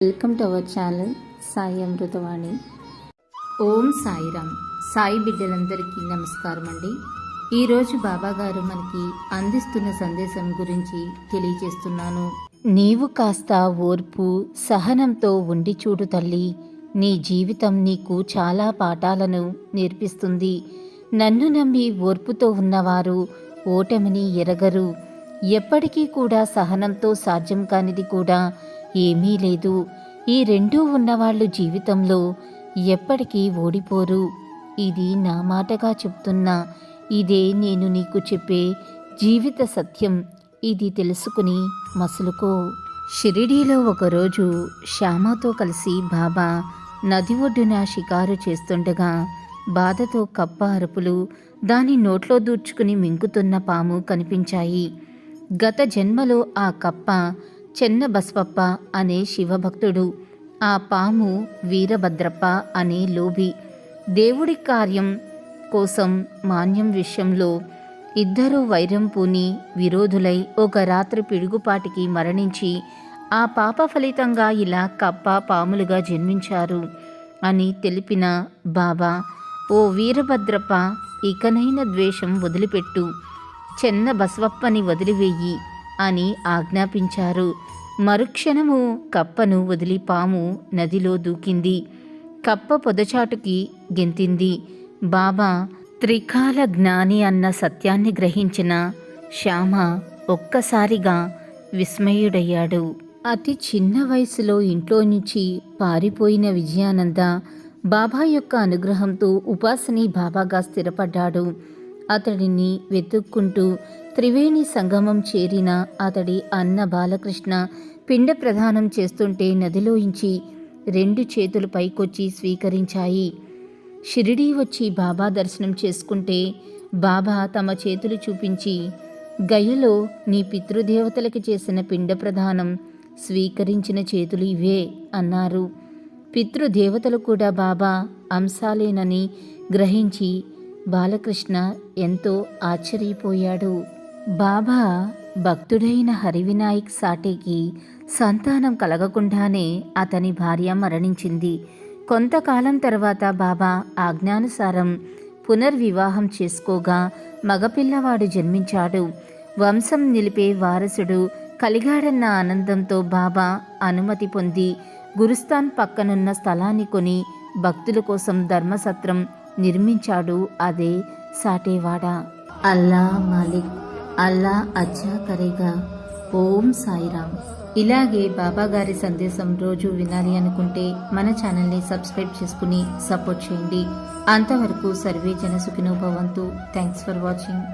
Welcome to our channel Sai Amritavani. ఓం సాయిరామ్. సాయి బిడ్డలందరికీ నమస్కారం అండి. ఈరోజు బాబా గారు మనకి అందిస్తున్న సందేశం గురించి తెలియజేస్తున్నాను. నీవు కాస్త ఓర్పు సహనంతో ఉండి చూడు తల్లి. నీ జీవితం నీకు చాలా పాఠాలను నేర్పిస్తుంది. నన్ను నమ్మి ఓర్పుతో ఉన్నవారు ఓటమిని ఎరగరు. ఎప్పటికీ కూడా సహనంతో సాధ్యం కానిది కూడా ఏమీ లేదు. ఈ రెండూ ఉన్నవాళ్ళు జీవితంలో ఎప్పటికీ ఓడిపోరు. ఇది నా మాటగా చెప్తున్నా. ఇదే నేను నీకు చెప్పే జీవిత సత్యం. ఇది తెలుసుకుని మసులుకో. షిరిడీలో ఒకరోజు శ్యామతో కలిసి బాబా నది ఒడ్డున షికారు చేస్తుండగా బాధతో కప్ప అరుపులు, దాని నోట్లో దూర్చుకుని మింగుతున్న పాము కనిపించాయి. గత జన్మలో ఆ కప్ప చెన్న బస్వప్ప అనే శివభక్తుడు, ఆ పాము వీరభద్రప్ప అనే లోబి. దేవుడి కార్యం కోసం మాన్యం విషయంలో ఇద్దరూ వైరం పూని విరోధులై ఒక రాత్రి పిడుగుపాటికి మరణించి ఆ పాప ఫలితంగా ఇలా కప్ప పాములుగా జన్మించారు అని తెలిపిన బాబా, ఓ వీరభద్రప్ప, ఇకనైన ద్వేషం వదిలిపెట్టు, చెన్న బసవప్పని వదిలివేయి అని ఆజ్ఞాపించారు. మరుక్షణము కప్పను వదిలి పాము నదిలో దూకింది. కప్ప పొదచాటుకి గెంతింది. బాబా త్రికాల జ్ఞాని అన్న సత్యాన్ని గ్రహించిన శ్యామ ఒక్కసారిగా విస్మయుడయ్యాడు. అతి చిన్న వయసులో ఇంట్లో నుంచి పారిపోయిన విజయానంద బాబా యొక్క అనుగ్రహంతో ఉపాసని బాబాగా స్థిరపడ్డాడు. అతడిని వెతుక్కుంటూ త్రివేణి సంగమం చేరిన అతడి అన్న బాలకృష్ణ పిండ ప్రదానం చేస్తుంటే నదిలోంచి 2 చేతులు పైకొచ్చి స్వీకరించాయి. షిరిడీ వచ్చి బాబా దర్శనం చేసుకుంటే బాబా తమ చేతులు చూపించి, గయలో నీ పితృదేవతలకి చేసిన పిండ ప్రదానం స్వీకరించిన చేతులు ఇవే అన్నారు. పితృదేవతలు కూడా బాబా అంశాలేనని గ్రహించి బాలకృష్ణ ఎంతో ఆశ్చర్యపోయాడు. బాబా భక్తుడైన హరివినాయక్ సాటేకి సంతానం కలగకుండానే అతని భార్య మరణించింది. కొంతకాలం తర్వాత బాబా ఆజ్ఞానుసారం పునర్వివాహం చేసుకోగా మగపిల్లవాడు జన్మించాడు. వంశం నిలిపే వారసుడు కలిగాడన్న ఆనందంతో బాబా అనుమతి పొంది గురుస్థాన్ పక్కనున్న స్థలాన్ని కొని భక్తుల కోసం ధర్మసత్రం నిర్మించాడు. అదే సాటేవాడ. అల్లా మాలిక్, అల్లా అచ్చా కరేగా. ఓం సాయిరామ్. ఇలాగే బాబా గారి సందేశం రోజు వినాలి అనుకుంటే మన ఛానల్ని సబ్స్క్రైబ్ చేసుకుని సపోర్ట్ చేయండి. అంతవరకు సర్వే జన సుఖినో భవంతు. Thanks for watching.